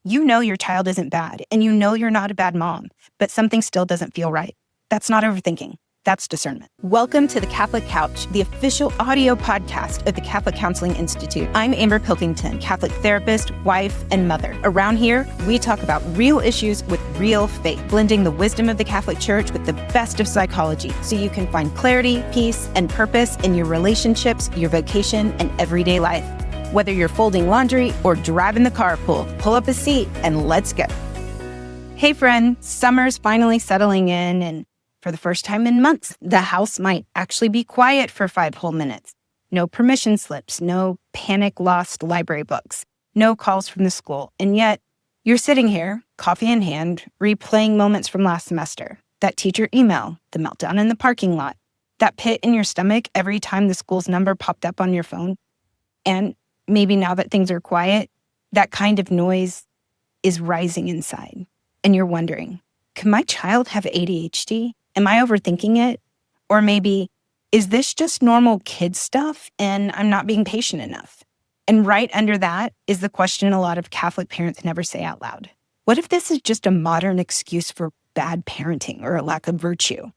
You know your child isn't bad, and you know you're not a bad mom, but something still doesn't feel right. That's not overthinking. That's discernment. Welcome to the Catholic Couch, the official audio podcast of the Catholic Counseling Institute. I'm Amber Pilkington, Catholic therapist, wife, and mother. Around here, we talk about real issues with real faith, blending the wisdom of the Catholic Church with the best of psychology so you can find clarity, peace, and purpose in your relationships, your vocation, and everyday life. Whether you're folding laundry or driving the carpool, pull up a seat and let's go. Hey friend, summer's finally settling in, and for the first time in months, the house might actually be quiet for 5 whole minutes. No permission slips, no panic-lost library books, no calls from the school. And yet, you're sitting here, coffee in hand, replaying moments from last semester. That teacher email, the meltdown in the parking lot, that pit in your stomach every time the school's number popped up on your phone. And maybe now that things are quiet, that kind of noise is rising inside. And you're wondering, can my child have ADHD? Am I overthinking it? Or maybe, is this just normal kid stuff and I'm not being patient enough? And right under that is the question a lot of Catholic parents never say out loud. What if this is just a modern excuse for bad parenting or a lack of virtue?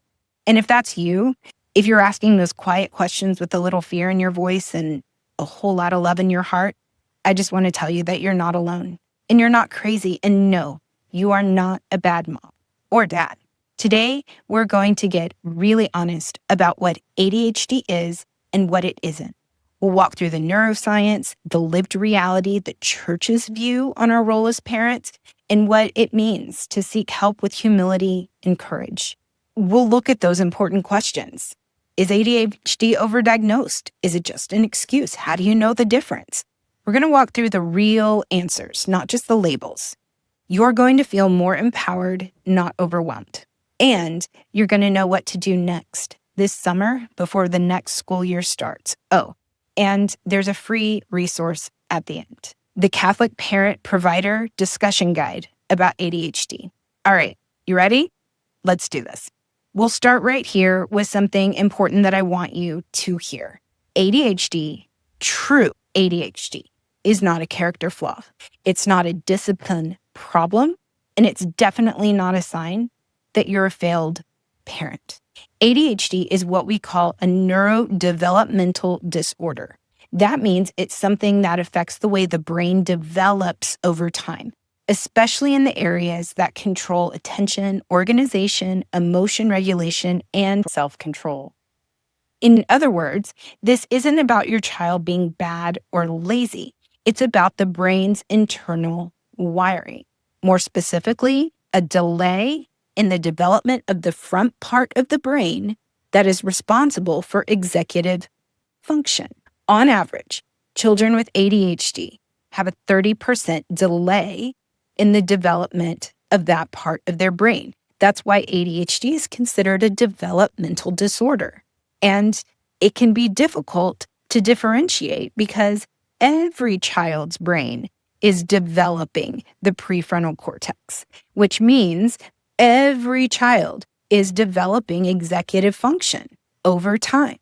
And if that's you, if you're asking those quiet questions with a little fear in your voice and a whole lot of love in your heart, I just want to tell you that you're not alone and you're not crazy. And no, you are not a bad mom or dad. Today, we're going to get really honest about what ADHD is and what it isn't. We'll walk through the neuroscience, the lived reality, the church's view on our role as parents, and what it means to seek help with humility and courage. We'll look at those important questions. Is ADHD overdiagnosed? Is it just an excuse? How do you know the difference? We're going to walk through the real answers, not just the labels. You're going to feel more empowered, not overwhelmed. And you're going to know what to do next this summer before the next school year starts. Oh, and there's a free resource at the end. The Catholic Parent Provider Discussion Guide about ADHD. All right, you ready? Let's do this. We'll start right here with something important that I want you to hear. ADHD, true ADHD, is not a character flaw. It's not a discipline problem, and it's definitely not a sign that you're a failed parent. ADHD is what we call a neurodevelopmental disorder. That means it's something that affects the way the brain develops over time, especially in the areas that control attention, organization, emotion regulation, and self-control. In other words, this isn't about your child being bad or lazy. It's about the brain's internal wiring. More specifically, a delay in the development of the front part of the brain that is responsible for executive function. On average, children with ADHD have a 30% delay in the development of that part of their brain. That's why ADHD is considered a developmental disorder. And it can be difficult to differentiate because every child's brain is developing the prefrontal cortex, which means every child is developing executive function over time.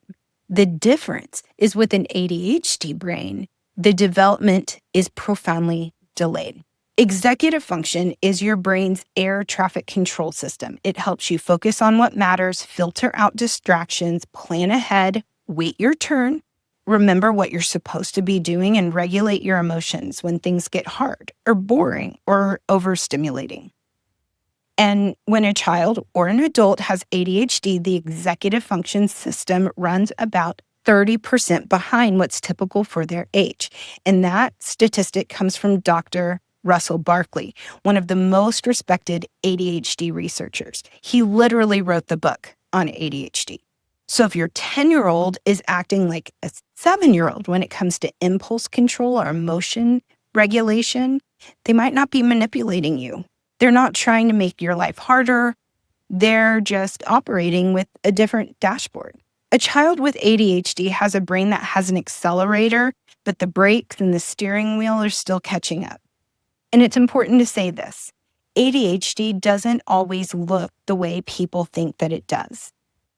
The difference is with an ADHD brain, the development is profoundly delayed. Executive function is your brain's air traffic control system. It helps you focus on what matters, filter out distractions, plan ahead, wait your turn, remember what you're supposed to be doing, and regulate your emotions when things get hard or boring or overstimulating. And when a child or an adult has ADHD, the executive function system runs about 30% behind what's typical for their age. And that statistic comes from Dr. Russell Barkley, one of the most respected ADHD researchers. He literally wrote the book on ADHD. So if your 10-year-old is acting like a 7-year-old when it comes to impulse control or emotion regulation, they might not be manipulating you. They're not trying to make your life harder. They're just operating with a different dashboard. A child with ADHD has a brain that has an accelerator, but the brakes and the steering wheel are still catching up. And it's important to say this. ADHD doesn't always look the way people think that it does.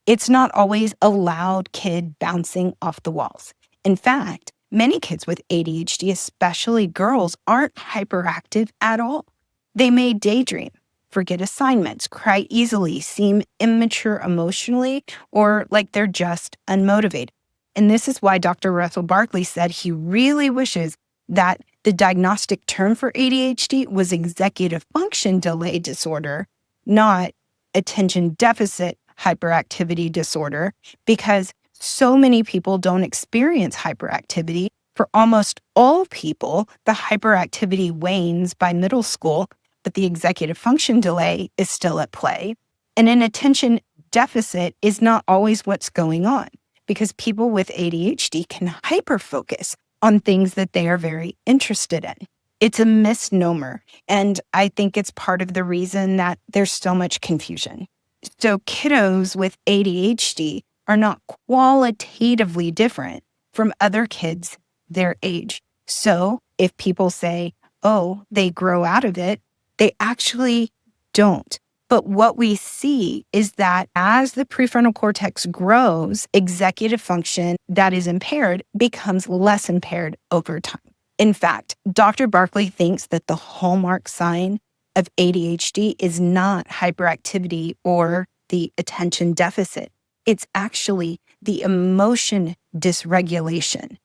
It's not always a loud kid bouncing off the walls. In fact, Many kids with ADHD, especially girls, aren't hyperactive at all. They may daydream, forget assignments, cry easily, seem immature emotionally, or like they're just unmotivated. And this is why Dr. Russell Barkley said he really wishes that the diagnostic term for ADHD was executive function delay disorder, not attention deficit hyperactivity disorder, because so many people don't experience hyperactivity. For almost all people, the hyperactivity wanes by middle school, but the executive function delay is still at play. And an attention deficit is not always what's going on, because people with ADHD can hyperfocus on things that they are very interested in. It's a misnomer, and I think it's part of the reason that there's so much confusion. So kiddos with ADHD are not qualitatively different from other kids their age. So if people say, oh, they grow out of it, they actually don't. But what we see is that as the prefrontal cortex grows, executive function that is impaired becomes less impaired over time. In fact, Dr. Barkley thinks that the hallmark sign of ADHD is not hyperactivity or the attention deficit. It's actually the emotion dysregulation,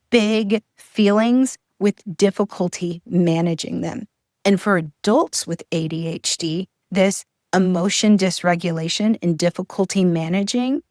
big feelings with difficulty managing them. And for adults with ADHD, this emotion dysregulation and difficulty managing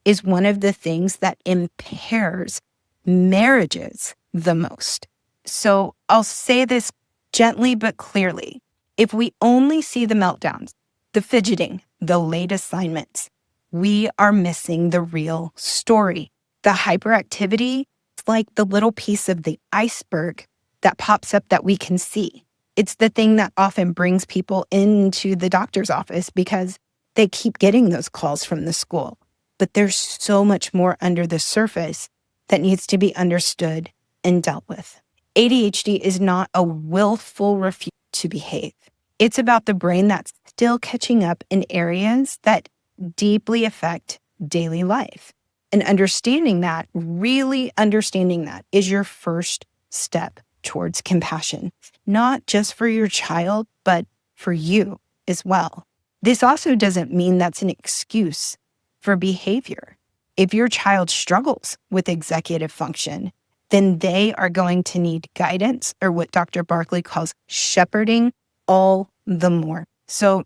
is one of the things that impairs marriages the most. So I'll say this gently but clearly. If we only see the meltdowns, the fidgeting, the late assignments, we are missing the real story. The hyperactivity is like the little piece of the iceberg that pops up that we can see. It's the thing that often brings people into the doctor's office because they keep getting those calls from the school. But there's so much more under the surface that needs to be understood and dealt with. ADHD is not a willful refusal to behave. It's about the brain that's still catching up in areas that deeply affect daily life. And understanding that, really understanding that, is your first step towards compassion, not just for your child, but for you as well. This also doesn't mean that's an excuse for behavior. If your child struggles with executive function, then they are going to need guidance, or what Dr. Barkley calls shepherding, all the more. So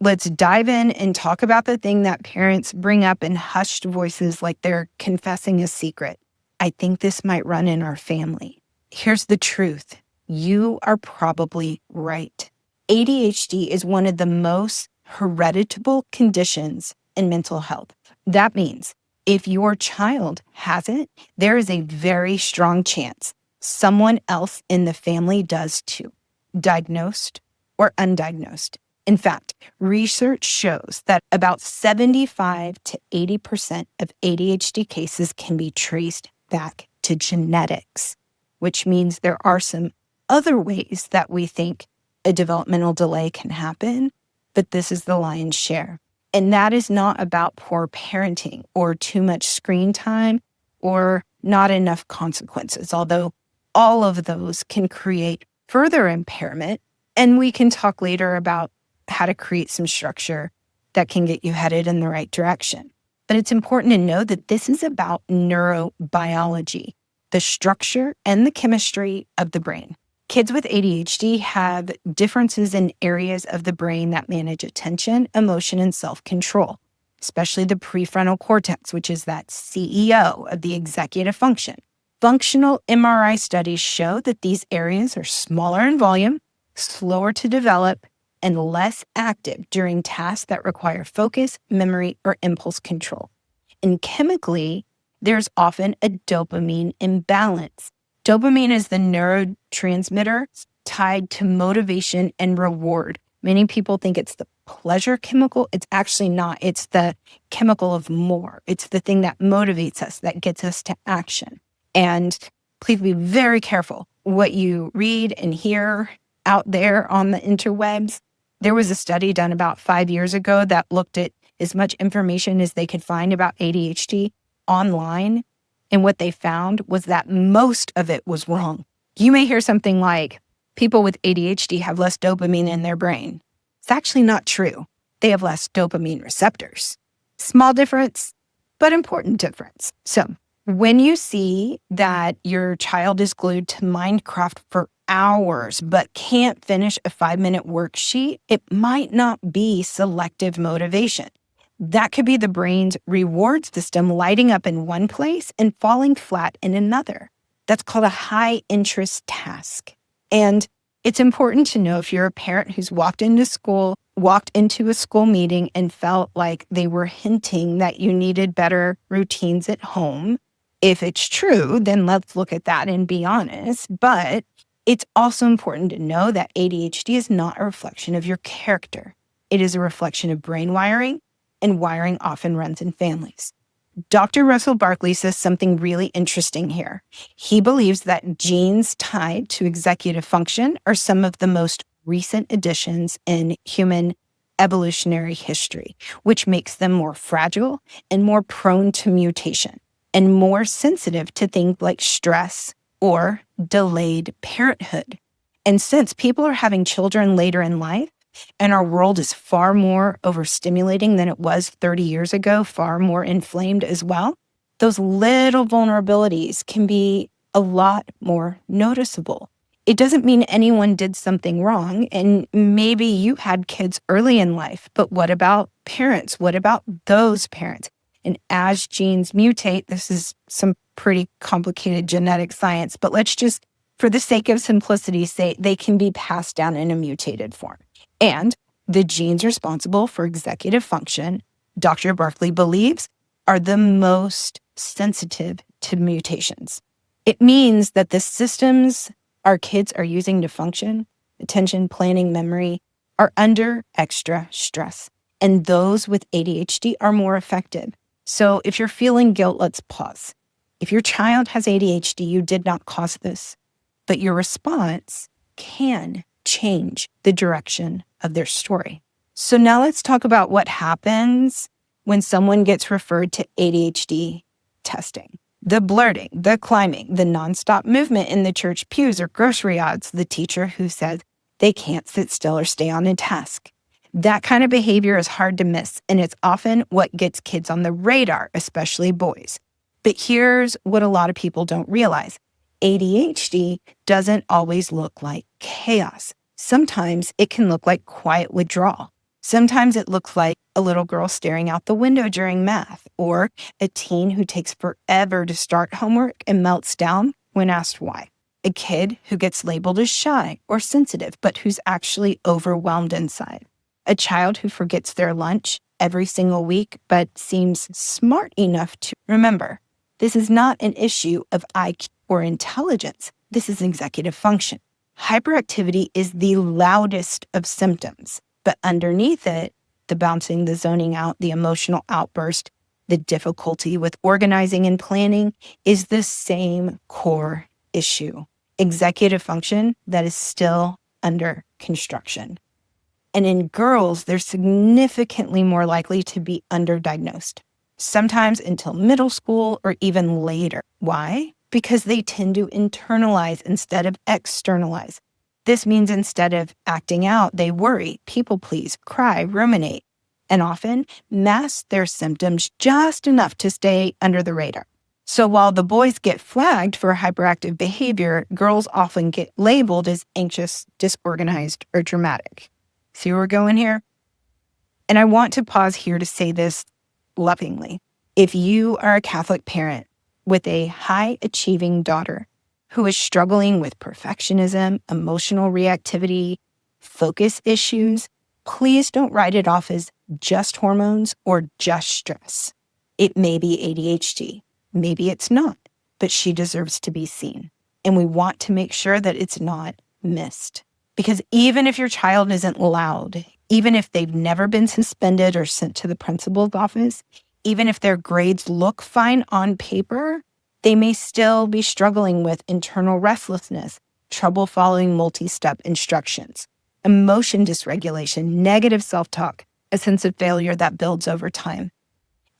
let's dive in and talk about the thing that parents bring up in hushed voices like they're confessing a secret. I think this might run in our family. Here's the truth. You are probably right. ADHD is one of the most hereditable conditions in mental health. That means if your child has it, there is a very strong chance someone else in the family does too, diagnosed or undiagnosed. In fact, research shows that about 75 to 80% of ADHD cases can be traced back to genetics, which means there are some other ways that we think a developmental delay can happen, but this is the lion's share. And that is not about poor parenting or too much screen time or not enough consequences, although all of those can create further impairment. And we can talk later about how to create some structure that can get you headed in the right direction. But it's important to know that this is about neurobiology, the structure and the chemistry of the brain. Kids with ADHD have differences in areas of the brain that manage attention, emotion, and self-control, especially the prefrontal cortex, which is that CEO of the executive function. Functional MRI studies show that these areas are smaller in volume, slower to develop, and less active during tasks that require focus, memory, or impulse control. And chemically, there's often a dopamine imbalance. Dopamine is the neurotransmitter tied to motivation and reward. Many people think it's the pleasure chemical. It's actually not. It's the chemical of more. It's the thing that motivates us, that gets us to action. And please be very careful what you read and hear out there on the interwebs. There was a study done about 5 years ago that looked at as much information as they could find about ADHD online. And what they found was that most of it was wrong. You may hear something like, people with ADHD have less dopamine in their brain. It's actually not true. They have less dopamine receptors. Small difference, but important difference. So when you see that your child is glued to Minecraft for hours but can't finish a 5-minute worksheet, it might not be selective motivation. That could be the brain's reward system lighting up in one place and falling flat in another. That's called a high interest task. And it's important to know, if you're a parent who's walked into a school meeting and felt like they were hinting that you needed better routines at home. If it's true, then let's look at that and be honest. But it's also important to know that ADHD is not a reflection of your character. It is a reflection of brain wiring, and wiring often runs in families. Dr. Russell Barkley says something really interesting here. He believes that genes tied to executive function are some of the most recent additions in human evolutionary history, which makes them more fragile and more prone to mutation and more sensitive to things like stress or delayed parenthood. And since people are having children later in life, and our world is far more overstimulating than it was 30 years ago, far more inflamed as well, those little vulnerabilities can be a lot more noticeable. It doesn't mean anyone did something wrong, and maybe you had kids early in life, but what about parents? What about those parents? And as genes mutate, this is some pretty complicated genetic science, but let's just, for the sake of simplicity, say they can be passed down in a mutated form. And the genes responsible for executive function, Dr. Barkley believes, are the most sensitive to mutations. It means that the systems our kids are using to function, attention, planning, memory, are under extra stress. And those with ADHD are more affected. So if you're feeling guilt, let's pause. If your child has ADHD, you did not cause this, but your response can change the direction of their story. So now let's talk about what happens when someone gets referred to ADHD testing. The blurting, the climbing, the nonstop movement in the church pews or grocery aisles, the teacher who says they can't sit still or stay on a task. That kind of behavior is hard to miss, and it's often what gets kids on the radar, especially boys. But here's what a lot of people don't realize. ADHD doesn't always look like chaos. Sometimes it can look like quiet withdrawal. Sometimes it looks like a little girl staring out the window during math, or a teen who takes forever to start homework and melts down when asked why. A kid who gets labeled as shy or sensitive, but who's actually overwhelmed inside. A child who forgets their lunch every single week, but seems smart enough to remember. This is not an issue of IQ or intelligence. This is executive function. Hyperactivity is the loudest of symptoms, but underneath it, the bouncing, the zoning out, the emotional outburst, the difficulty with organizing and planning is the same core issue. Executive function that is still under construction. And in girls, they're significantly more likely to be underdiagnosed, sometimes until middle school or even later. Why? Because they tend to internalize instead of externalize. This means instead of acting out, they worry, people please, cry, ruminate, and often mask their symptoms just enough to stay under the radar. So while the boys get flagged for hyperactive behavior, girls often get labeled as anxious, disorganized, or dramatic. See where we're going here? And I want to pause here to say this lovingly. If you are a Catholic parent with a high-achieving daughter who is struggling with perfectionism, emotional reactivity, focus issues, please don't write it off as just hormones or just stress. It may be ADHD. Maybe it's not, but she deserves to be seen. And we want to make sure that it's not missed. Because even if your child isn't loud, even if they've never been suspended or sent to the principal's office, even if their grades look fine on paper, they may still be struggling with internal restlessness, trouble following multi-step instructions, emotion dysregulation, negative self-talk, a sense of failure that builds over time.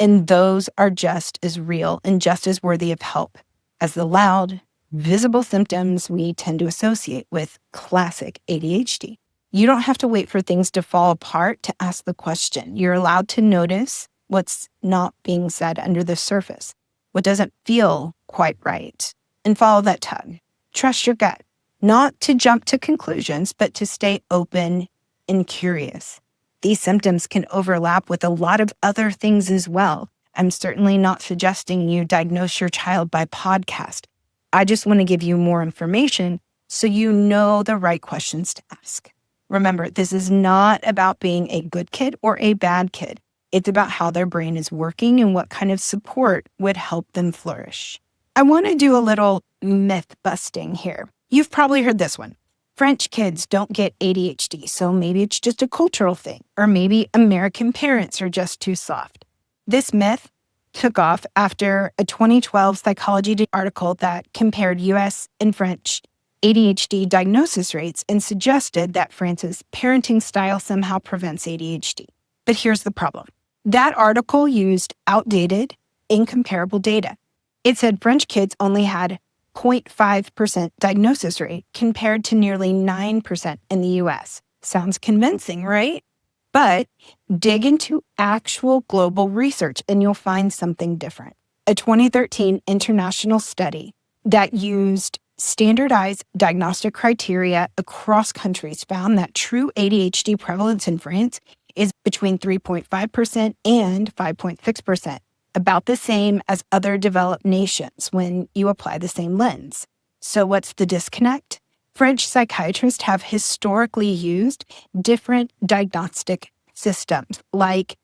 And those are just as real and just as worthy of help as the loud, visible symptoms we tend to associate with classic ADHD. You don't have to wait for things to fall apart to ask the question. You're allowed to notice what's not being said under the surface, what doesn't feel quite right, and follow that tug. Trust your gut, not to jump to conclusions, but to stay open and curious. These symptoms can overlap with a lot of other things as well. I'm certainly not suggesting you diagnose your child by podcast. I just want to give you more information so you know the right questions to ask. Remember, this is not about being a good kid or a bad kid. It's about how their brain is working and what kind of support would help them flourish. I want to do a little myth busting here. You've probably heard this one. French kids don't get ADHD, so maybe it's just a cultural thing, or maybe American parents are just too soft. This myth took off after a 2012 Psychology article that compared US and French ADHD diagnosis rates and suggested that France's parenting style somehow prevents ADHD. But here's the problem. That article used outdated, incomparable data. It said French kids only had 0.5% diagnosis rate compared to nearly 9% in the US. Sounds convincing, right? But dig into actual global research and you'll find something different. A 2013 international study that used standardized diagnostic criteria across countries found that true ADHD prevalence in France is between 3.5% and 5.6%, about the same as other developed nations when you apply the same lens. So what's the disconnect? French psychiatrists have historically used different diagnostic systems like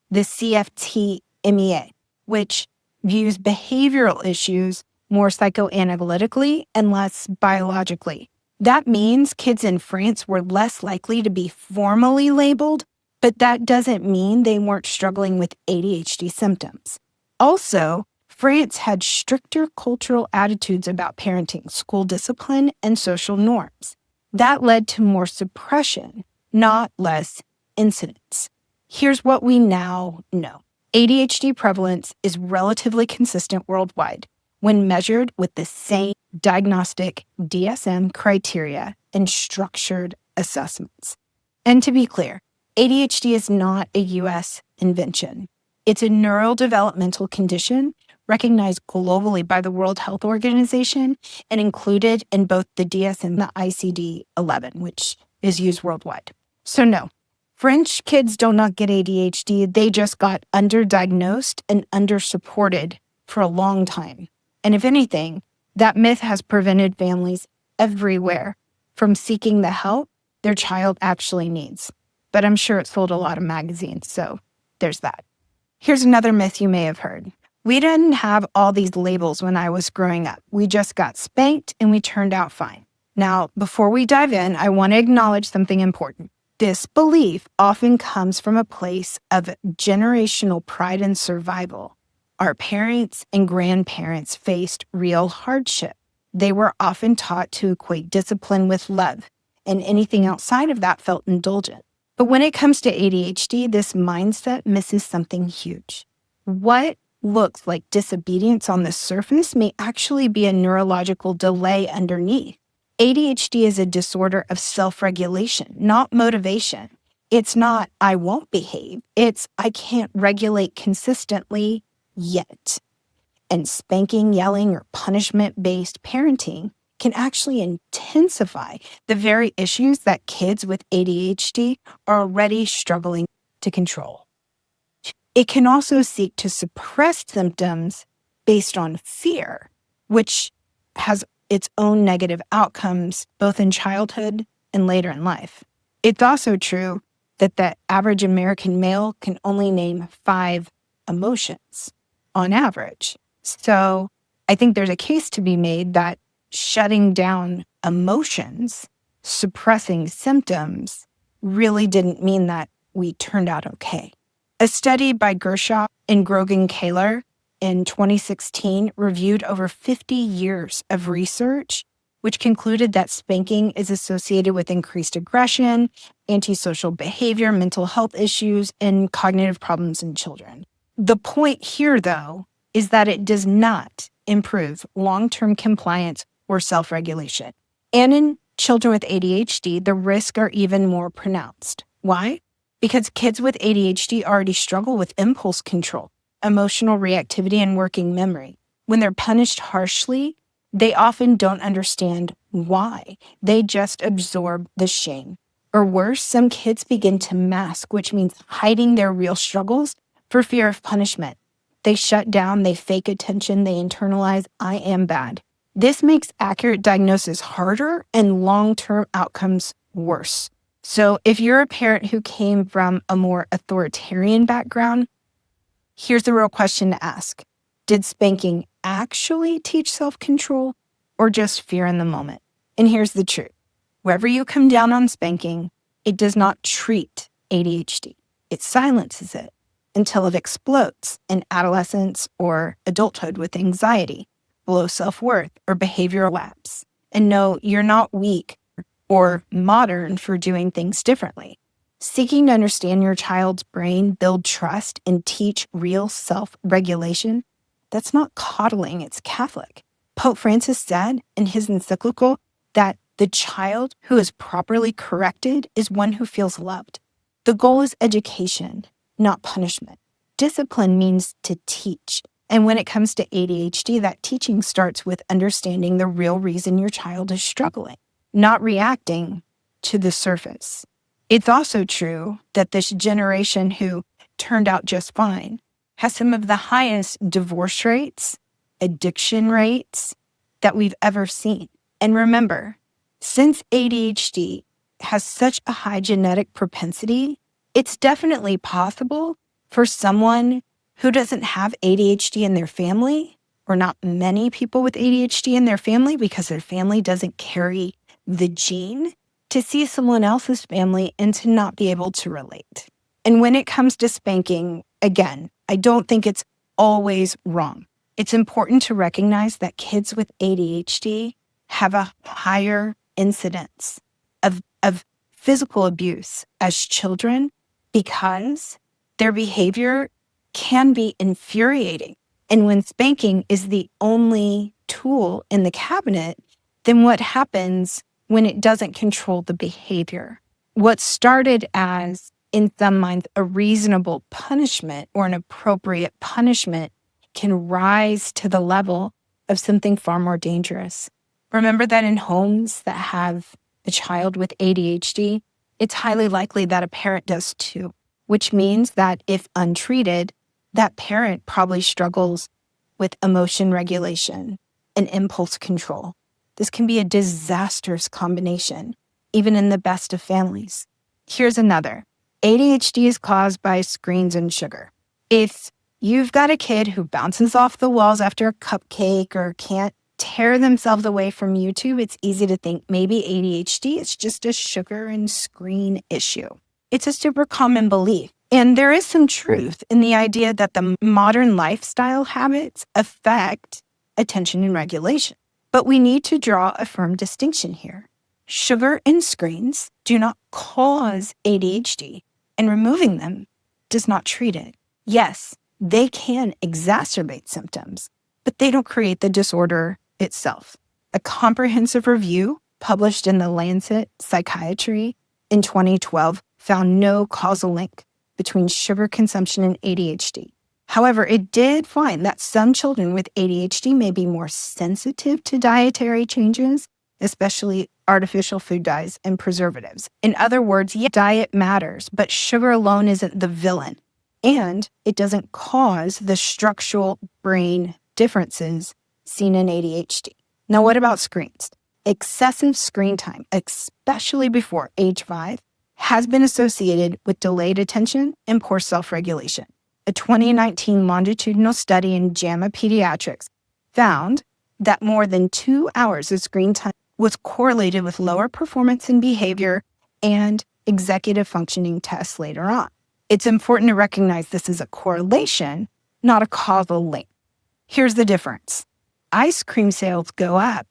the CFT-MEA, which views behavioral issues more psychoanalytically and less biologically. That means kids in France were less likely to be formally labeled, but that doesn't mean they weren't struggling with ADHD symptoms. Also, France had stricter cultural attitudes about parenting, school discipline, and social norms. That led to more suppression, not less incidence. Here's what we now know. ADHD prevalence is relatively consistent worldwide when measured with the same diagnostic DSM criteria and structured assessments. And to be clear, ADHD is not a U.S. invention. It's a neurodevelopmental condition recognized globally by the World Health Organization and included in both the DSM and the ICD-11, which is used worldwide. So no, French kids do not get ADHD. They just got underdiagnosed and undersupported for a long time. And if anything, that myth has prevented families everywhere from seeking the help their child actually needs. But I'm sure it sold a lot of magazines, so there's that. Here's another myth you may have heard. We didn't have all these labels when I was growing up. We just got spanked and we turned out fine. Now, before we dive in, I want to acknowledge something important. This belief often comes from a place of generational pride and survival. Our parents and grandparents faced real hardship. They were often taught to equate discipline with love, and anything outside of that felt indulgent. But when it comes to ADHD, this mindset misses something huge. What looks like disobedience on the surface may actually be a neurological delay underneath. ADHD is a disorder of self-regulation, not motivation. It's not, I won't behave. It's, I can't regulate consistently yet. And spanking, yelling, or punishment-based parenting can actually intensify the very issues that kids with ADHD are already struggling to control. It can also seek to suppress symptoms based on fear, which has its own negative outcomes both in childhood and later in life. It's also true that the average American male can only name 5 emotions on average. So I think there's a case to be made that shutting down emotions, suppressing symptoms, really didn't mean that we turned out okay. A study by Gershaw and Grogan-Kaler in 2016 reviewed over 50 years of research, which concluded that spanking is associated with increased aggression, antisocial behavior, mental health issues, and cognitive problems in children. The point here, though, is that it does not improve long-term compliance or self-regulation. And in children with ADHD, the risks are even more pronounced. Why? Because kids with ADHD already struggle with impulse control, emotional reactivity, and working memory. When they're punished harshly, they often don't understand why. They just absorb the shame. Or worse, some kids begin to mask, which means hiding their real struggles for fear of punishment. They shut down, they fake attention, they internalize, I am bad. This makes accurate diagnosis harder and long-term outcomes worse. So if you're a parent who came from a more authoritarian background, here's the real question to ask. Did spanking actually teach self-control or just fear in the moment? And here's the truth. Wherever you come down on spanking, it does not treat ADHD. It silences it until it explodes in adolescence or adulthood with anxiety, low self-worth, or behavioral lapse. And no, you're not weak or modern for doing things differently. Seeking to understand your child's brain, build trust, and teach real self-regulation, that's not coddling, it's Catholic. Pope Francis said in his encyclical that the child who is properly corrected is one who feels loved. The goal is education, not punishment. Discipline means to teach. And when it comes to ADHD, that teaching starts with understanding the real reason your child is struggling, not reacting to the surface. It's also true that this generation who turned out just fine has some of the highest divorce rates, addiction rates that we've ever seen. And remember, since ADHD has such a high genetic propensity, it's definitely possible for someone who doesn't have ADHD in their family, or not many people with ADHD in their family because their family doesn't carry the gene, to see someone else's family and to not be able to relate. And when it comes to spanking, again, I don't think it's always wrong. It's important to recognize that kids with ADHD have a higher incidence of physical abuse as children because their behavior can be infuriating. And when spanking is the only tool in the cabinet, then what happens when it doesn't control the behavior? What started as, in some minds, a reasonable punishment or an appropriate punishment can rise to the level of something far more dangerous. Remember that in homes that have a child with ADHD, it's highly likely that a parent does too, which means that if untreated, that parent probably struggles with emotion regulation and impulse control. This can be a disastrous combination, even in the best of families. Here's another. ADHD is caused by screens and sugar. If you've got a kid who bounces off the walls after a cupcake or can't tear themselves away from YouTube, it's easy to think maybe ADHD is just a sugar and screen issue. It's a super common belief. And there is some truth in the idea that the modern lifestyle habits affect attention and regulation. But we need to draw a firm distinction here. Sugar and screens do not cause ADHD, and removing them does not treat it. Yes, they can exacerbate symptoms, but they don't create the disorder itself. A comprehensive review published in the Lancet Psychiatry in 2012 found no causal link between sugar consumption and ADHD. However, it did find that some children with ADHD may be more sensitive to dietary changes, especially artificial food dyes and preservatives. In other words, yeah, diet matters, but sugar alone isn't the villain, and it doesn't cause the structural brain differences seen in ADHD. Now, what about screens? Excessive screen time, especially before age 5, has been associated with delayed attention and poor self-regulation. A 2019 longitudinal study in JAMA Pediatrics found that more than 2 hours of screen time was correlated with lower performance and behavior and executive functioning tests later on. It's important to recognize this is a correlation, not a causal link. Here's the difference. Ice cream sales go up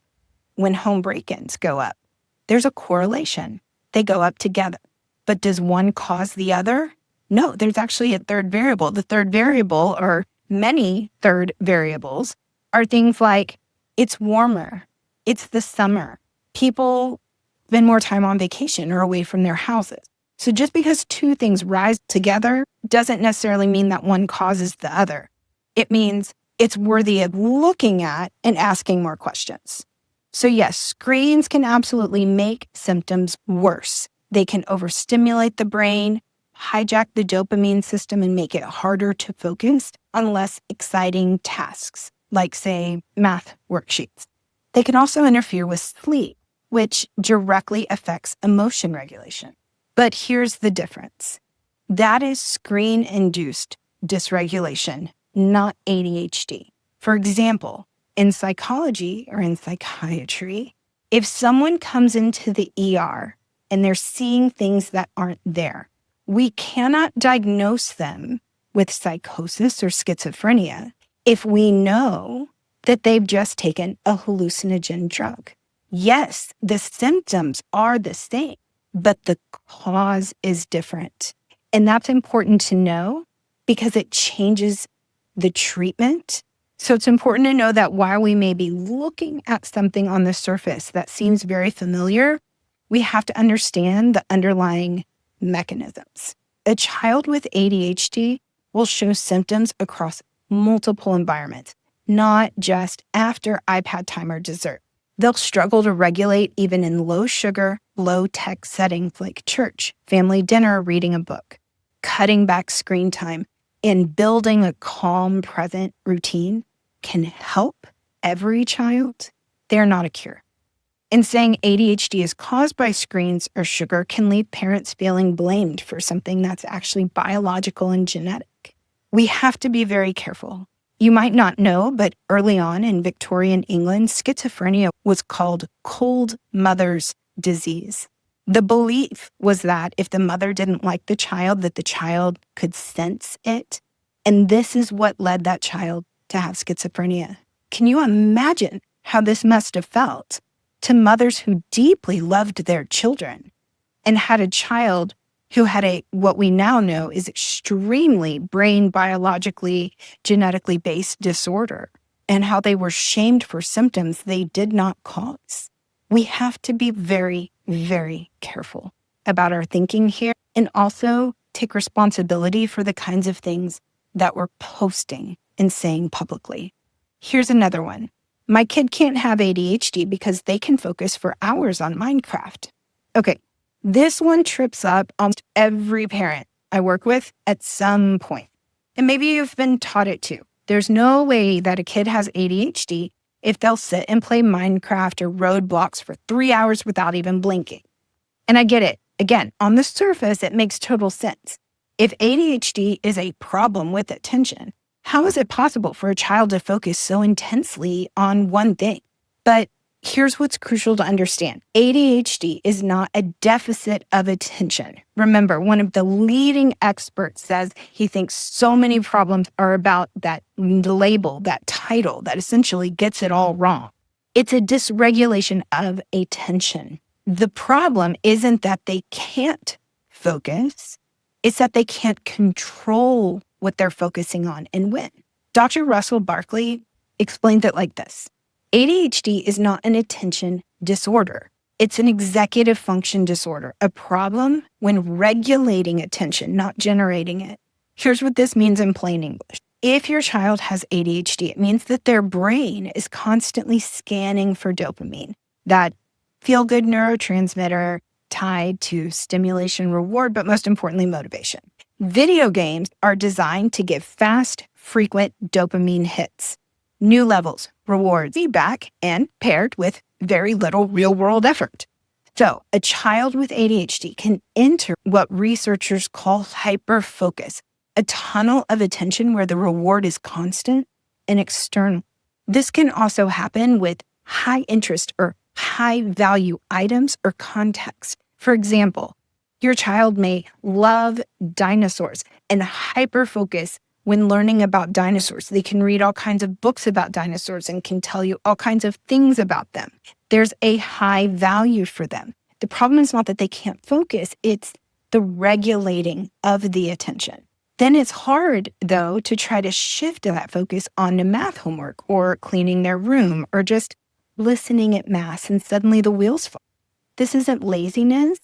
when home break-ins go up. There's a correlation. They go up together. But does one cause the other? No, there's actually a third variable. The third variable, or many third variables, are things like it's warmer, it's the summer, people spend more time on vacation or away from their houses. So just because two things rise together doesn't necessarily mean that one causes the other. It means it's worthy of looking at and asking more questions. So yes, screens can absolutely make symptoms worse. They can overstimulate the brain, hijack the dopamine system, and make it harder to focus on less exciting tasks, like, say, math worksheets. They can also interfere with sleep, which directly affects emotion regulation. But here's the difference. That is screen-induced dysregulation, not ADHD. For example, in psychology or in psychiatry, if someone comes into the ER and they're seeing things that aren't there, we cannot diagnose them with psychosis or schizophrenia if we know that they've just taken a hallucinogen drug. Yes, the symptoms are the same, but the cause is different. And that's important to know because it changes the treatment. So it's important to know that while we may be looking at something on the surface that seems very familiar, we have to understand the underlying mechanisms. A child with ADHD will show symptoms across multiple environments, not just after iPad time or dessert. They'll struggle to regulate even in low sugar, low tech settings like church, family dinner, or reading a book. Cutting back screen time and building a calm, present routine can help every child. They're not a cure. And saying ADHD is caused by screens or sugar can leave parents feeling blamed for something that's actually biological and genetic. We have to be very careful. You might not know, but early on in Victorian England, schizophrenia was called cold mother's disease. The belief was that if the mother didn't like the child, that the child could sense it. And this is what led that child to have schizophrenia. Can you imagine how this must have felt to mothers who deeply loved their children and had a child who had what we now know is extremely brain biologically, genetically based disorder, and how they were shamed for symptoms they did not cause? We have to be very, very careful about our thinking here and also take responsibility for the kinds of things that we're posting and saying publicly. Here's another one. My kid can't have ADHD because they can focus for hours on Minecraft. Okay, this one trips up almost every parent I work with at some point. And maybe you've been taught it too. There's no way that a kid has ADHD if they'll sit and play Minecraft or Roblox for 3 hours without even blinking. And I get it. Again, on the surface, it makes total sense. If ADHD is a problem with attention, how is it possible for a child to focus so intensely on one thing? But here's what's crucial to understand. ADHD is not a deficit of attention. Remember, one of the leading experts says he thinks so many problems are about that label, that title, that essentially gets it all wrong. It's a dysregulation of attention. The problem isn't that they can't focus. It's that they can't control what they're focusing on and when. Dr. Russell Barkley explains it like this. ADHD is not an attention disorder. It's an executive function disorder, a problem when regulating attention, not generating it. Here's what this means in plain English. If your child has ADHD, it means that their brain is constantly scanning for dopamine, that feel-good neurotransmitter tied to stimulation, reward, but most importantly, motivation. Video games are designed to give fast, frequent dopamine hits, new levels, rewards, feedback, and paired with very little real-world effort. So a child with ADHD can enter what researchers call hyperfocus, a tunnel of attention where the reward is constant and external. This can also happen with high interest or high value items or context. For example, your child may love dinosaurs and hyper-focus when learning about dinosaurs. They can read all kinds of books about dinosaurs and can tell you all kinds of things about them. There's a high value for them. The problem is not that they can't focus, it's the regulating of the attention. Then it's hard, though, to try to shift that focus onto math homework or cleaning their room or just listening at Mass, and suddenly the wheels fall. This isn't laziness.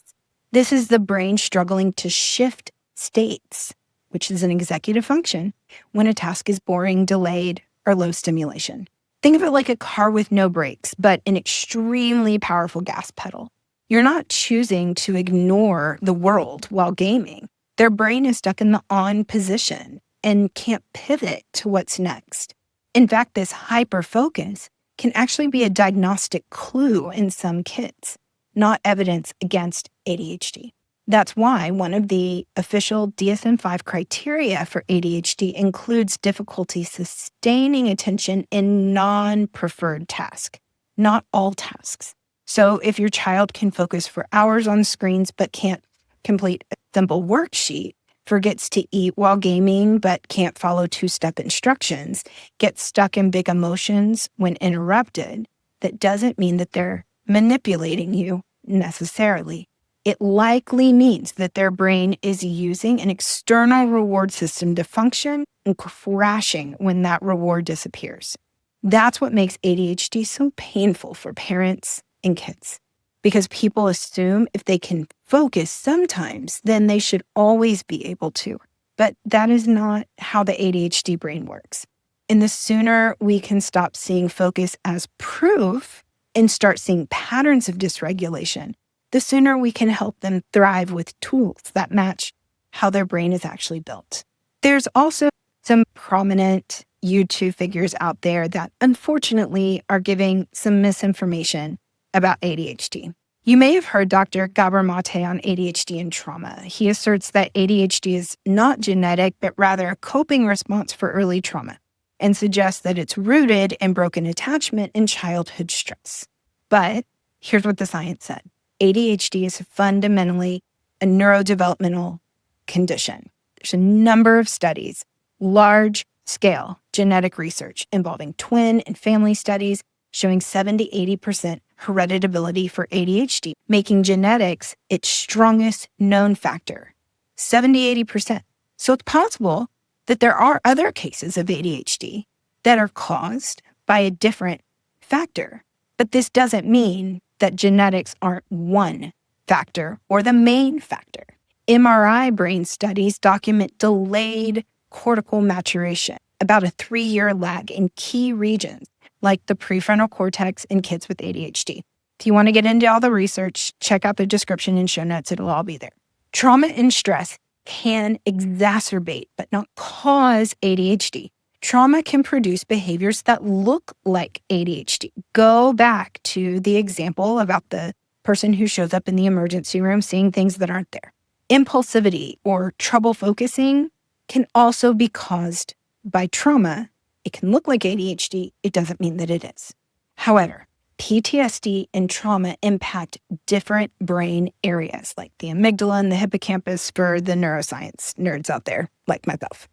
This is the brain struggling to shift states, which is an executive function, when a task is boring, delayed, or low stimulation. Think of it like a car with no brakes, but an extremely powerful gas pedal. You're not choosing to ignore the world while gaming. Their brain is stuck in the on position and can't pivot to what's next. In fact, this hyper-focus can actually be a diagnostic clue in some kids, not evidence against ADHD. That's why one of the official DSM-5 criteria for ADHD includes difficulty sustaining attention in non-preferred tasks, not all tasks. So if your child can focus for hours on screens but can't complete a simple worksheet, forgets to eat while gaming but can't follow two-step instructions, gets stuck in big emotions when interrupted, that doesn't mean that they're manipulating you necessarily. It likely means that their brain is using an external reward system to function and crashing when that reward disappears. That's what makes ADHD so painful for parents and kids, because people assume if they can focus sometimes, then they should always be able to. But that is not how the ADHD brain works. And the sooner we can stop seeing focus as proof and start seeing patterns of dysregulation, the sooner we can help them thrive with tools that match how their brain is actually built. There's also some prominent YouTube figures out there that unfortunately are giving some misinformation about ADHD. You may have heard Dr. Gabor Mate on ADHD and trauma. He asserts that ADHD is not genetic, but rather a coping response for early trauma, and suggests that it's rooted in broken attachment and childhood stress. But here's what the science said. ADHD is fundamentally a neurodevelopmental condition. There's a number of studies, large-scale genetic research involving twin and family studies showing 70-80% hereditability for ADHD, making genetics its strongest known factor, 70-80%. So it's possible that there are other cases of ADHD that are caused by a different factor. But this doesn't mean that genetics aren't one factor or the main factor. MRI brain studies document delayed cortical maturation, about a 3-year lag in key regions like the prefrontal cortex in kids with ADHD. If you want to get into all the research, check out the description and show notes. It'll all be there. Trauma and stress can exacerbate but not cause ADHD. Trauma can produce behaviors that look like ADHD. Go back to the example about the person who shows up in the emergency room seeing things that aren't there. Impulsivity or trouble focusing can also be caused by trauma. It can look like ADHD. It doesn't mean that it is. However, PTSD and trauma impact different brain areas like the amygdala and the hippocampus for the neuroscience nerds out there like myself.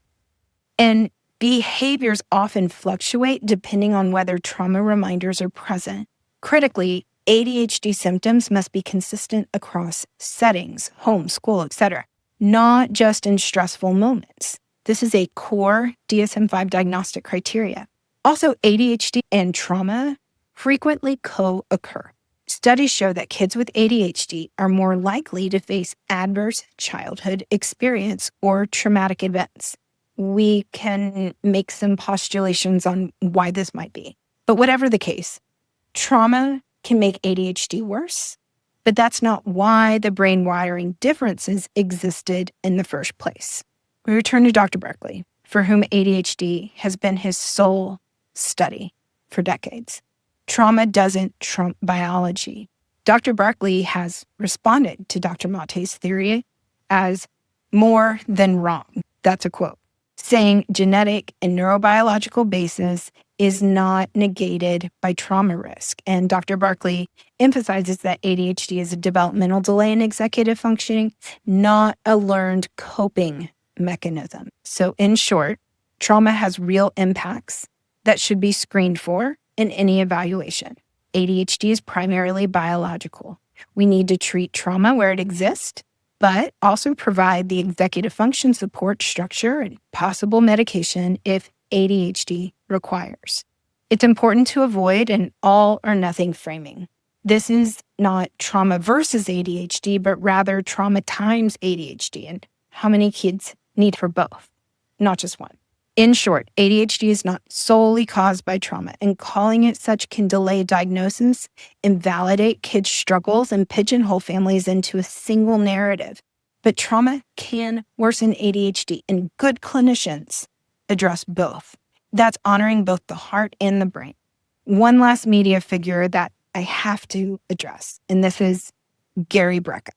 And behaviors often fluctuate depending on whether trauma reminders are present. Critically, ADHD symptoms must be consistent across settings, home, school, etc., not just in stressful moments. This is a core DSM-5 diagnostic criteria. Also, ADHD and trauma frequently co-occur. Studies show that kids with ADHD are more likely to face adverse childhood experience or traumatic events. We can make some postulations on why this might be. But whatever the case, trauma can make ADHD worse, but that's not why the brain wiring differences existed in the first place. We return to Dr. Barkley, for whom ADHD has been his sole study for decades. Trauma doesn't trump biology. Dr. Barkley has responded to Dr. Mate's theory as more than wrong. That's a quote, saying genetic and neurobiological basis is not negated by trauma risk. And Dr. Barkley emphasizes that ADHD is a developmental delay in executive functioning, not a learned coping mechanism. So in short, trauma has real impacts that should be screened for in any evaluation. ADHD is primarily biological. We need to treat trauma where it exists but also provide the executive function support structure and possible medication if ADHD requires. It's important to avoid an all or nothing framing. This is not trauma versus ADHD, but rather trauma times ADHD, and how many kids need for both, not just one. In short, ADHD is not solely caused by trauma, and calling it such can delay diagnosis, invalidate kids' struggles, and pigeonhole families into a single narrative. But trauma can worsen ADHD, and good clinicians address both. That's honoring both the heart and the brain. One last media figure that I have to address, and this is Gary Brecka.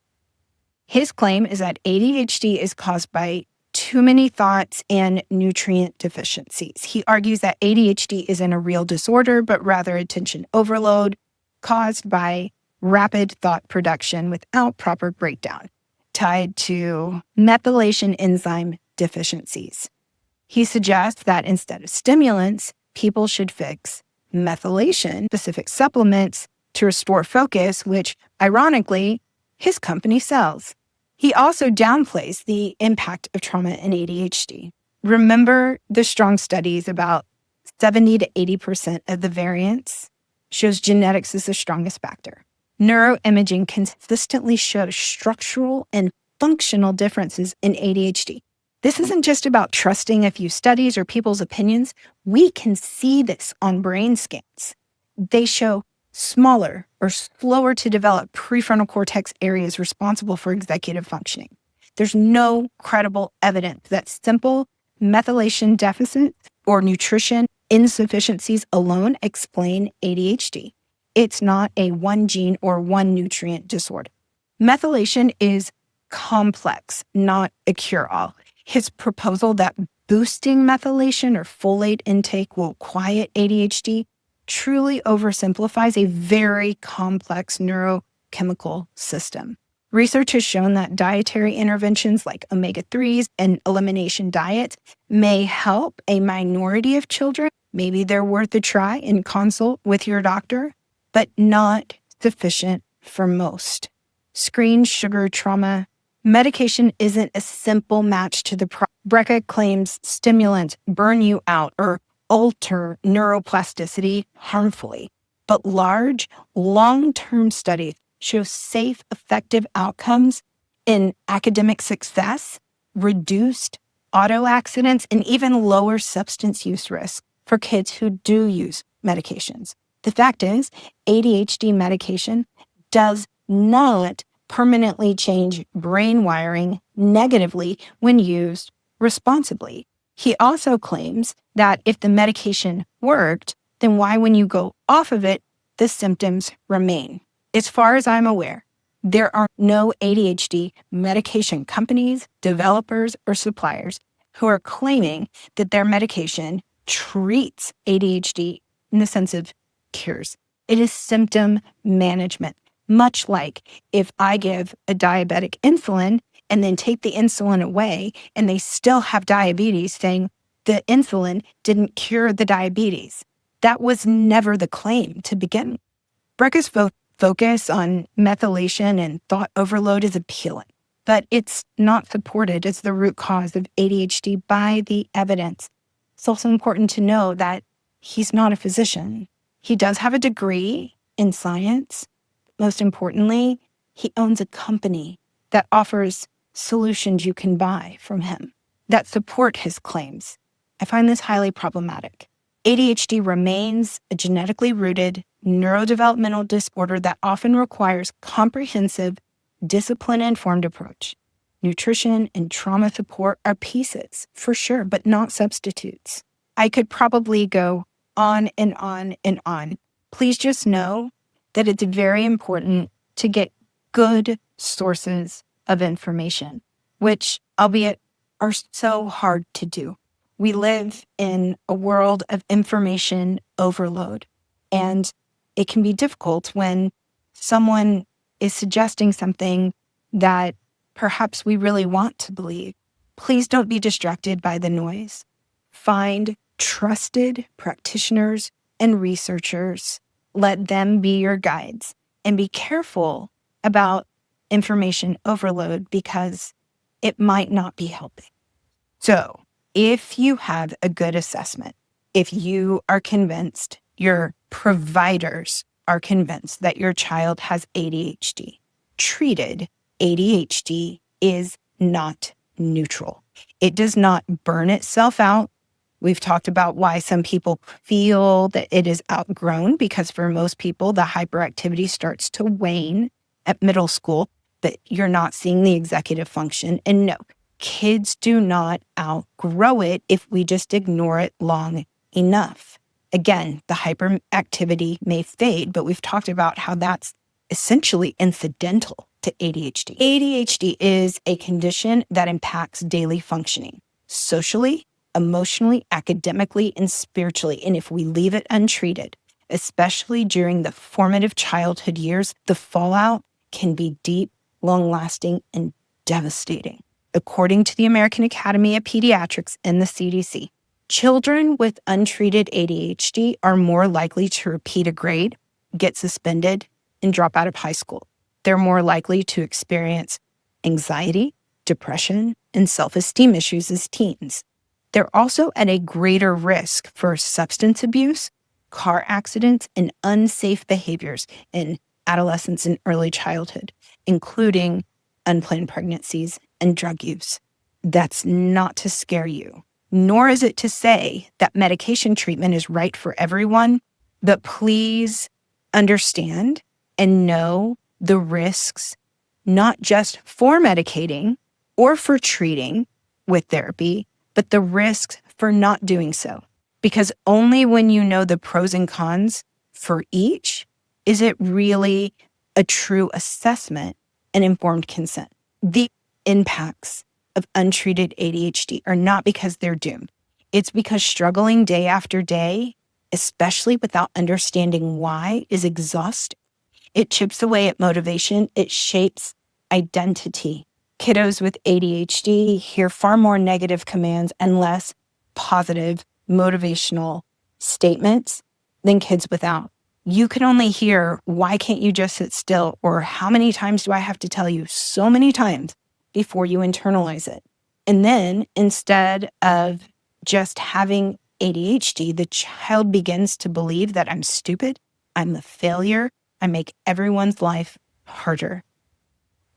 His claim is that ADHD is caused by too many thoughts and nutrient deficiencies. He argues that ADHD isn't a real disorder, but rather attention overload caused by rapid thought production without proper breakdown, tied to methylation enzyme deficiencies. He suggests that instead of stimulants, people should fix methylation-specific supplements to restore focus, which, ironically, his company sells. He also downplays the impact of trauma in ADHD. Remember the strong studies about 70 to 80% of the variance shows genetics is the strongest factor. Neuroimaging consistently shows structural and functional differences in ADHD. This isn't just about trusting a few studies or people's opinions. We can see this on brain scans. They show smaller or slower to develop prefrontal cortex areas responsible for executive functioning. There's no credible evidence that simple methylation deficits or nutrition insufficiencies alone explain ADHD. It's not a one gene or one nutrient disorder. Methylation is complex, not a cure-all. His proposal that boosting methylation or folate intake will quiet ADHD truly oversimplifies a very complex neurochemical system. Research has shown that dietary interventions like omega-3s and elimination diets may help a minority of children. Maybe they're worth a try in consult with your doctor, but not sufficient for most. Screen sugar trauma. Medication isn't a simple match to the problem. Brecka claims stimulants burn you out or alter neuroplasticity harmfully, but large, long-term studies show safe, effective outcomes in academic success, reduced auto accidents, and even lower substance use risk for kids who do use medications. The fact is, ADHD medication does not permanently change brain wiring negatively when used responsibly. He also claims that if the medication worked, then why, when you go off of it, the symptoms remain. As far as I'm aware, there are no ADHD medication companies, developers, or suppliers who are claiming that their medication treats ADHD in the sense of cures. It is symptom management, much like if I give a diabetic insulin and then take the insulin away and they still have diabetes, saying the insulin didn't cure the diabetes. That was never the claim to begin with. Brecka's focus on methylation and thought overload is appealing, but it's not supported as the root cause of ADHD by the evidence. It's also important to know that he's not a physician. He does have a degree in science. Most importantly, he owns a company that offers solutions you can buy from him that support his claims. I find this highly problematic. ADHD remains a genetically rooted neurodevelopmental disorder that often requires comprehensive, discipline-informed approach. Nutrition and trauma support are pieces, for sure, but not substitutes. I could probably go on and on and on. Please just know that it's very important to get good sources of information, which, albeit, are so hard to do. We live in a world of information overload, and it can be difficult when someone is suggesting something that perhaps we really want to believe. Please don't be distracted by the noise. Find trusted practitioners and researchers. Let them be your guides, and be careful about information overload because it might not be helping. So if you have a good assessment, if you are convinced, your providers are convinced that your child has ADHD, treated ADHD is not neutral. It does not burn itself out. We've talked about why some people feel that it is outgrown, because for most people, the hyperactivity starts to wane at middle school, but you're not seeing the executive function. And no, kids do not outgrow it if we just ignore it long enough. Again, the hyperactivity may fade, but we've talked about how that's essentially incidental to ADHD. ADHD is a condition that impacts daily functioning, socially, emotionally, academically, and spiritually. And if we leave it untreated, especially during the formative childhood years, the fallout can be deep, long-lasting, and devastating. According to the American Academy of Pediatrics and the CDC, children with untreated ADHD are more likely to repeat a grade, get suspended, and drop out of high school. They're more likely to experience anxiety, depression, and self-esteem issues as teens. They're also at a greater risk for substance abuse, car accidents, and unsafe behaviors in adolescence and early childhood, including unplanned pregnancies and drug use. That's not to scare you, nor is it to say that medication treatment is right for everyone, but please understand and know the risks, not just for medicating or for treating with therapy, but the risks for not doing so. Because only when you know the pros and cons for each is it really a true assessment and informed consent. The impacts of untreated ADHD are not because they're doomed. It's because struggling day after day, especially without understanding why, is exhausting. It chips away at motivation. It shapes identity. Kiddos with ADHD hear far more negative commands and less positive motivational statements than kids without. You can only hear, "Why can't you just sit still?" or "How many times do I have to tell you?" so many times before you internalize it. And then instead of just having ADHD, the child begins to believe that I'm stupid, I'm a failure, I make everyone's life harder.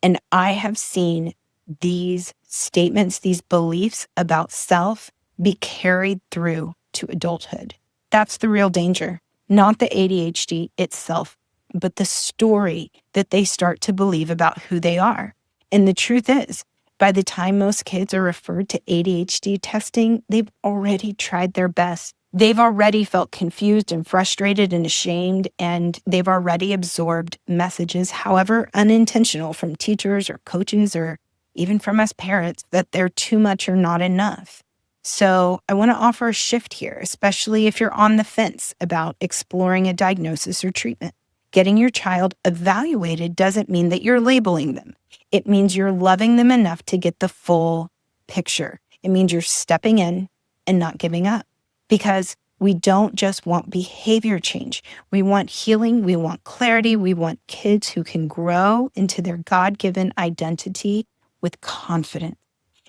And I have seen these statements, these beliefs about self be carried through to adulthood. That's the real danger, not the ADHD itself, but the story that they start to believe about who they are. And the truth is, by the time most kids are referred to ADHD testing, they've already tried their best. They've already felt confused and frustrated and ashamed, and they've already absorbed messages, however unintentional, from teachers or coaches or even from us parents, that they're too much or not enough. So I want to offer a shift here, especially if you're on the fence about exploring a diagnosis or treatment. Getting your child evaluated doesn't mean that you're labeling them. It means you're loving them enough to get the full picture. It means you're stepping in and not giving up. Because we don't just want behavior change. We want healing. We want clarity. We want kids who can grow into their God-given identity with confidence.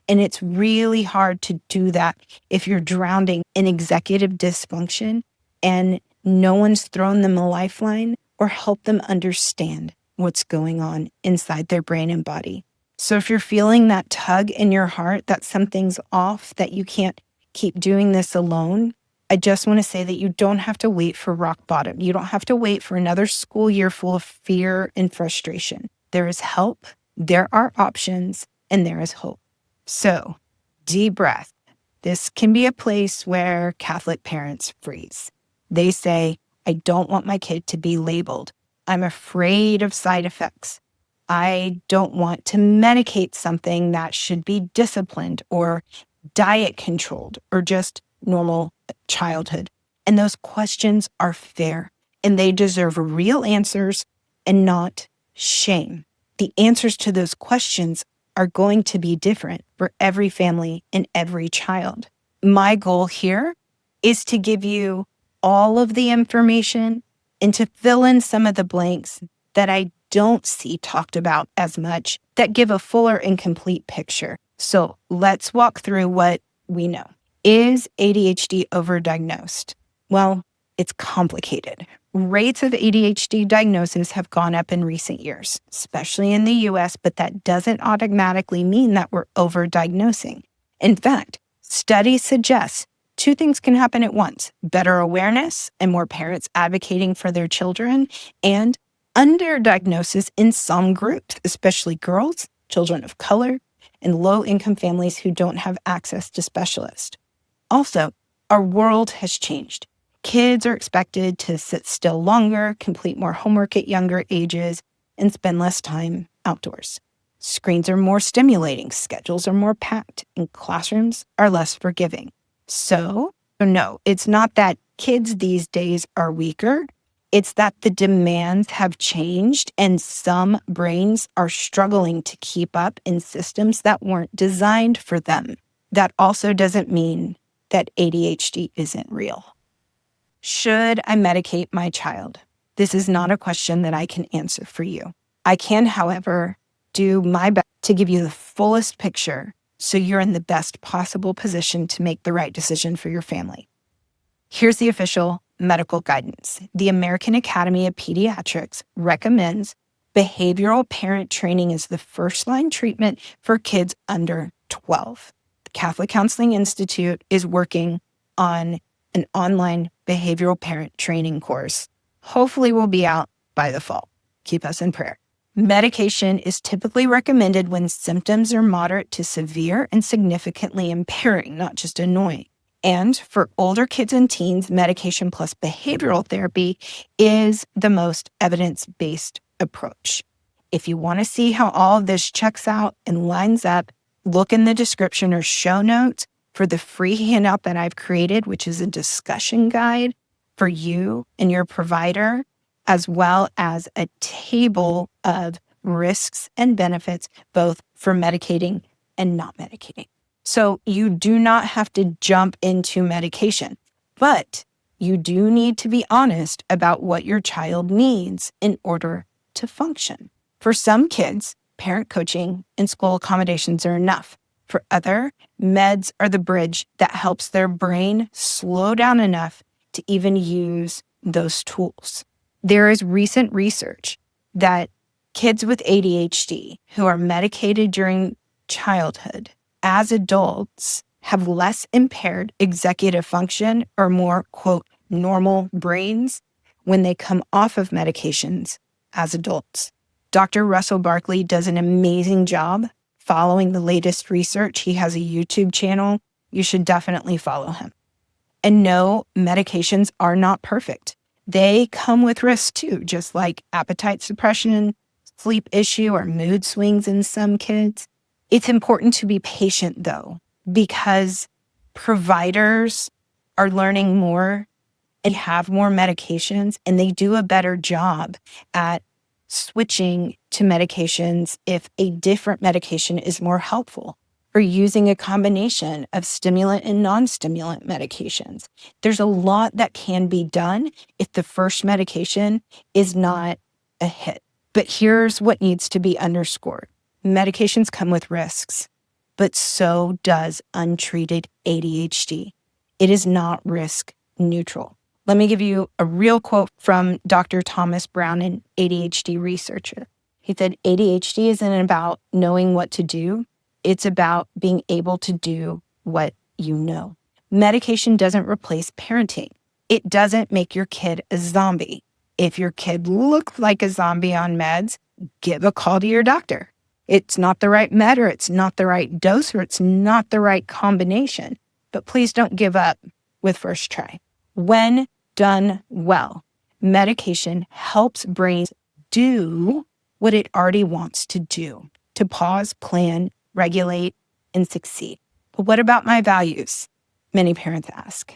And it's really hard to do that if you're drowning in executive dysfunction and no one's thrown them a lifeline or helped them understand what's going on inside their brain and body. So if you're feeling that tug in your heart that something's off, that you can't keep doing this alone, I just want to say that you don't have to wait for rock bottom. You don't have to wait for another school year full of fear and frustration. There is help, there are options, and there is hope. So, deep breath. This can be a place where Catholic parents freeze. They say, I don't want my kid to be labeled. I'm afraid of side effects. I don't want to medicate something that should be disciplined or diet controlled or just normal childhood. And those questions are fair, and they deserve real answers and not shame. The answers to those questions are going to be different for every family and every child. My goal here is to give you all of the information and to fill in some of the blanks that I don't see talked about as much that give a fuller and complete picture. So let's walk through what we know. Is ADHD overdiagnosed? Well, it's complicated. Rates of ADHD diagnosis have gone up in recent years, especially in the US, but that doesn't automatically mean that we're overdiagnosing. In fact, studies suggest two things can happen at once: better awareness and more parents advocating for their children, and underdiagnosis in some groups, especially girls, children of color, and low-income families who don't have access to specialists. Also, our world has changed. Kids are expected to sit still longer, complete more homework at younger ages, and spend less time outdoors. Screens are more stimulating, schedules are more packed, and classrooms are less forgiving. So, no, it's not that kids these days are weaker. It's that the demands have changed and some brains are struggling to keep up in systems that weren't designed for them. That also doesn't mean that ADHD isn't real. Should I medicate my child? This is not a question that I can answer for you. I can, however, do my best to give you the fullest picture so you're in the best possible position to make the right decision for your family. Here's the official medical guidance. The American Academy of Pediatrics recommends behavioral parent training as the first-line treatment for kids under 12. The Catholic Counseling Institute is working on an online behavioral parent training course. Hopefully we'll be out by the fall. Keep us in prayer. Medication is typically recommended when symptoms are moderate to severe and significantly impairing, not just annoying. And for older kids and teens, medication plus behavioral therapy is the most evidence-based approach. If you want to see how all of this checks out and lines up, look in the description or show notes for the free handout that I've created, which is a discussion guide for you and your provider, as well as a table of risks and benefits, both for medicating and not medicating. So you do not have to jump into medication, but you do need to be honest about what your child needs in order to function. For some kids, parent coaching and school accommodations are enough. For other, meds are the bridge that helps their brain slow down enough to even use those tools. There is recent research that kids with ADHD who are medicated during childhood, as adults, have less impaired executive function or more, quote, normal brains when they come off of medications as adults. Dr. Russell Barkley does an amazing job following the latest research. He has a YouTube channel. You should definitely follow him. And no, medications are not perfect. They come with risks too, just like appetite suppression, sleep issue, or mood swings in some kids. It's important to be patient though, because providers are learning more and have more medications, and they do a better job at switching to medications if a different medication is more helpful, or using a combination of stimulant and non-stimulant medications. There's a lot that can be done if the first medication is not a hit. But here's what needs to be underscored. Medications come with risks, but so does untreated ADHD. It is not risk neutral. Let me give you a real quote from Dr. Thomas Brown, an ADHD researcher. He said, ADHD isn't about knowing what to do. It's about being able to do what you know. Medication doesn't replace parenting. It doesn't make your kid a zombie. If your kid looks like a zombie on meds, give a call to your doctor. It's not the right med, or it's not the right dose, or it's not the right combination. But please don't give up with first try. When done well, medication helps brains do what it already wants to do, to pause, plan, regulate, and succeed. But what about my values? Many parents ask.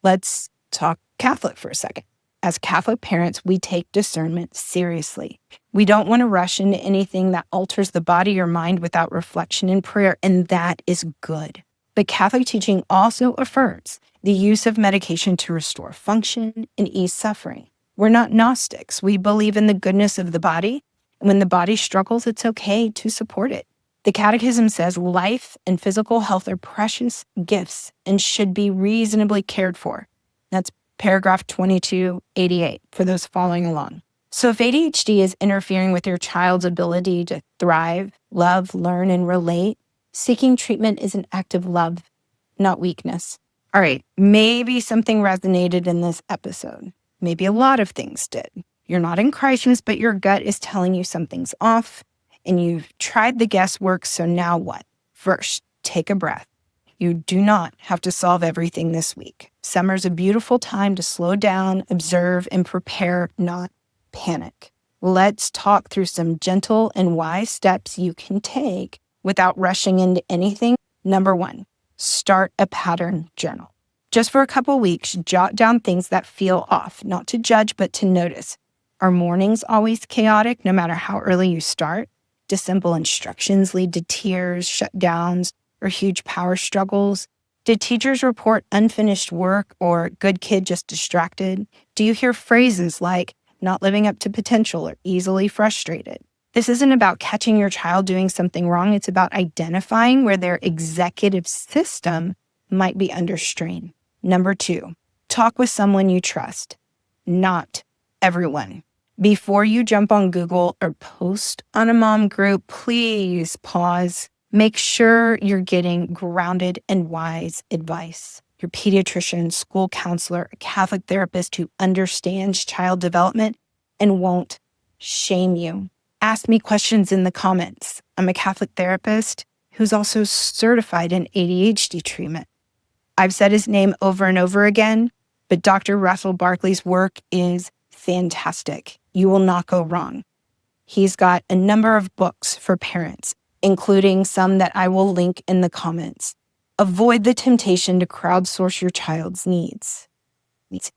Let's talk Catholic for a second. As Catholic parents, we take discernment seriously. We don't want to rush into anything that alters the body or mind without reflection and prayer, and that is good. But Catholic teaching also affirms the use of medication to restore function and ease suffering. We're not Gnostics. We believe in the goodness of the body When the body struggles, it's okay to support it. The Catechism says life and physical health are precious gifts and should be reasonably cared for. That's paragraph 2288 for those following along. So if ADHD is interfering with your child's ability to thrive, love, learn, and relate, seeking treatment is an act of love, not weakness. All right, maybe something resonated in this episode. Maybe a lot of things did. You're not in crisis, but your gut is telling you something's off, and you've tried the guesswork, so now what? First, take a breath. You do not have to solve everything this week. Summer's a beautiful time to slow down, observe, and prepare, not panic. Let's talk through some gentle and wise steps you can take without rushing into anything. Number 1, start a pattern journal. Just for a couple weeks, jot down things that feel off, not to judge, but to notice. Are mornings always chaotic, no matter how early you start? Do simple instructions lead to tears, shutdowns, or huge power struggles? Did teachers report unfinished work or good kid just distracted? Do you hear phrases like not living up to potential or easily frustrated? This isn't about catching your child doing something wrong. It's about identifying where their executive system might be under strain. Number 2, talk with someone you trust, not everyone. Before you jump on Google or post on a mom group, please pause. Make sure you're getting grounded and wise advice. Your pediatrician, school counselor, a Catholic therapist who understands child development and won't shame you. Ask me questions in the comments. I'm a Catholic therapist who's also certified in ADHD treatment. I've said his name over and over again, but Dr. Russell Barkley's work is fantastic. You will not go wrong. He's got a number of books for parents, including some that I will link in the comments. Avoid the temptation to crowdsource your child's needs.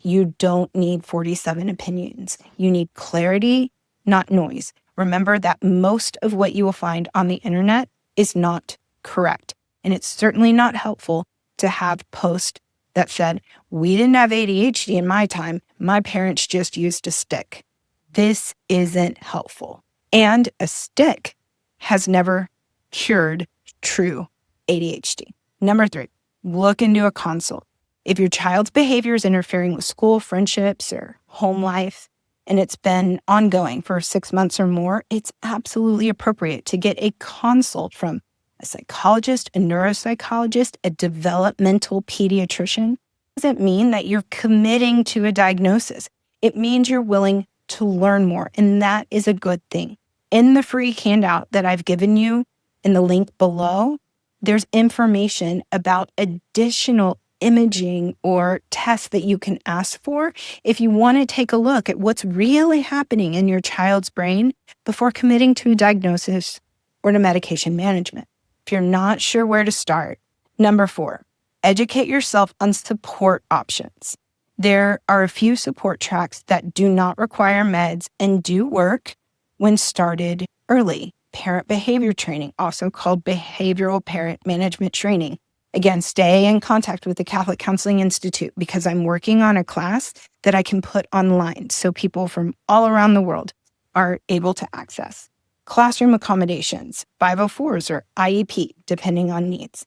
You don't need 47 opinions. You need clarity, not noise. Remember that most of what you will find on the internet is not correct. And it's certainly not helpful to have posts that said, we didn't have ADHD in my time. My parents just used a stick. This isn't helpful. And a stick has never cured true ADHD. Number 3, look into a consult. If your child's behavior is interfering with school, friendships, or home life, and it's been ongoing for 6 months or more, it's absolutely appropriate to get a consult from a psychologist, a neuropsychologist, a developmental pediatrician. Doesn't mean that you're committing to a diagnosis. It means you're willing to learn more, and that is a good thing. In the free handout that I've given you in the link below, there's information about additional imaging or tests that you can ask for if you want to take a look at what's really happening in your child's brain before committing to a diagnosis or to medication management. If you're not sure where to start, number 4, educate yourself on support options. There are a few support tracks that do not require meds and do work when started early. Parent behavior training, also called behavioral parent management training. Again, stay in contact with the Catholic Counseling Institute because I'm working on a class that I can put online so people from all around the world are able to access. Classroom accommodations, 504s or IEP, depending on needs.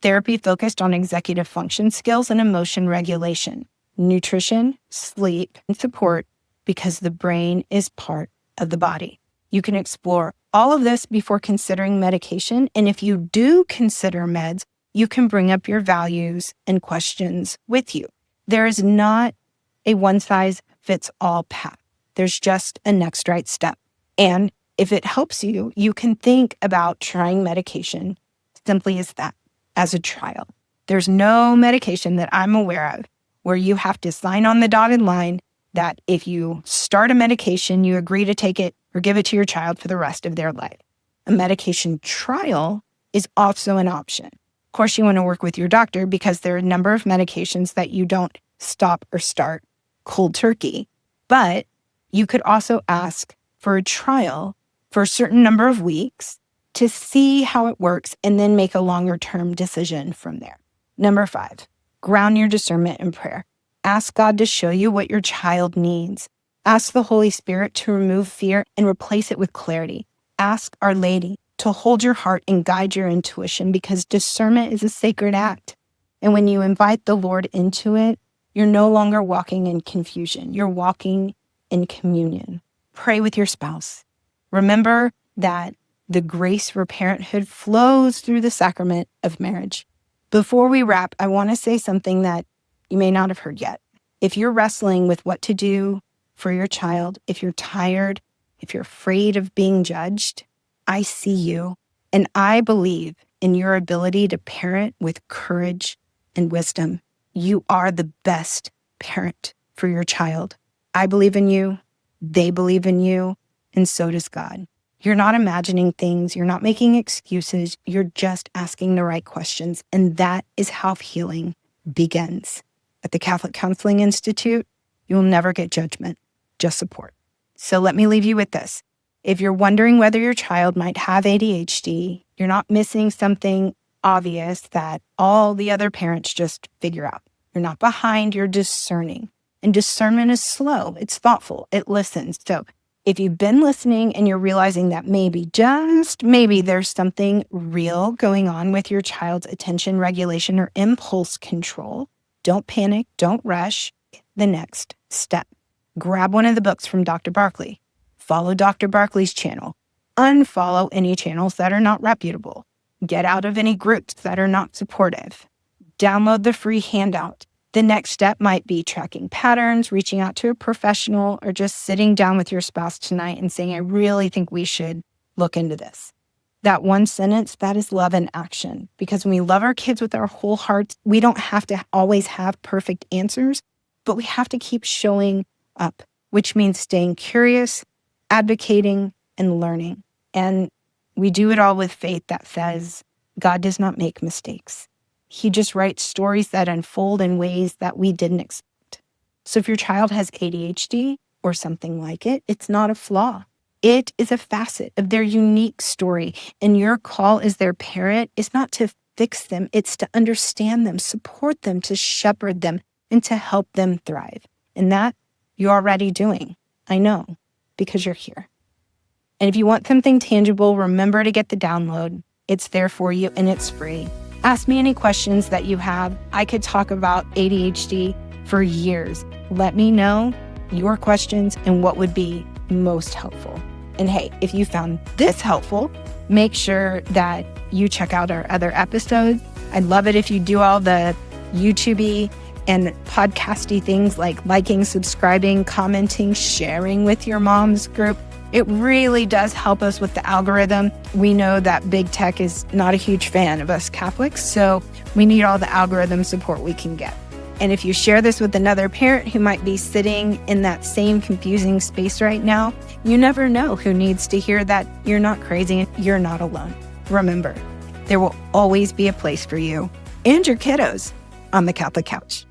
Therapy focused on executive function skills and emotion regulation. Nutrition, sleep, and support because the brain is part of the body. You can explore all of this before considering medication, and if you do consider meds, you can bring up your values and questions with you. There is not a one-size-fits-all path. There's just a next right step. And if it helps you, you can think about trying medication simply as that, as a trial. There's no medication that I'm aware of where you have to sign on the dotted line that if you start a medication, you agree to take it or give it to your child for the rest of their life. A medication trial is also an option. Of course, you want to work with your doctor because there are a number of medications that you don't stop or start cold turkey. But you could also ask for a trial for a certain number of weeks to see how it works and then make a longer-term decision from there. Number 5, ground your discernment in prayer. Ask God to show you what your child needs. Ask the Holy Spirit to remove fear and replace it with clarity. Ask Our Lady to hold your heart and guide your intuition, because discernment is a sacred act. And when you invite the Lord into it, you're no longer walking in confusion. You're walking in communion. Pray with your spouse. Remember that the grace for parenthood flows through the sacrament of marriage. Before we wrap, I want to say something that you may not have heard yet. If you're wrestling with what to do for your child, if you're tired, if you're afraid of being judged, I see you, and I believe in your ability to parent with courage and wisdom. You are the best parent for your child. I believe in you, they believe in you, and so does God. You're not imagining things, you're not making excuses, you're just asking the right questions, and that is how healing begins. At the Catholic Counseling Institute, you'll never get judgment, just support. So let me leave you with this. If you're wondering whether your child might have ADHD, you're not missing something obvious that all the other parents just figure out. You're not behind, you're discerning. And discernment is slow, it's thoughtful, it listens. So if you've been listening and you're realizing that maybe, just maybe, there's something real going on with your child's attention regulation or impulse control, don't panic, don't rush. The next step. Grab one of the books from Dr. Barkley. Follow Dr. Barkley's channel. Unfollow any channels that are not reputable. Get out of any groups that are not supportive. Download the free handout. The next step might be tracking patterns, reaching out to a professional, or just sitting down with your spouse tonight and saying, I really think we should look into this. That one sentence, that is love in action. Because when we love our kids with our whole hearts, we don't have to always have perfect answers, but we have to keep showing up, which means staying curious, advocating, and learning. And we do it all with faith that says God does not make mistakes. He just writes stories that unfold in ways that we didn't expect. So if your child has ADHD or something like it, it's not a flaw. It is a facet of their unique story. And your call as their parent is not to fix them. It's to understand them, support them, to shepherd them, and to help them thrive. And that you're already doing. I know, because you're here. And if you want something tangible, remember to get the download. It's there for you and it's free. Ask me any questions that you have. I could talk about ADHD for years. Let me know your questions and what would be most helpful. And hey, if you found this helpful, make sure that you check out our other episodes. I'd love it if you do all the YouTube-y and podcasty things like liking, subscribing, commenting, sharing with your mom's group. It really does help us with the algorithm. We know that big tech is not a huge fan of us Catholics, so we need all the algorithm support we can get. And if you share this with another parent who might be sitting in that same confusing space right now, you never know who needs to hear that you're not crazy and you're not alone. Remember, there will always be a place for you and your kiddos on the Catholic Couch.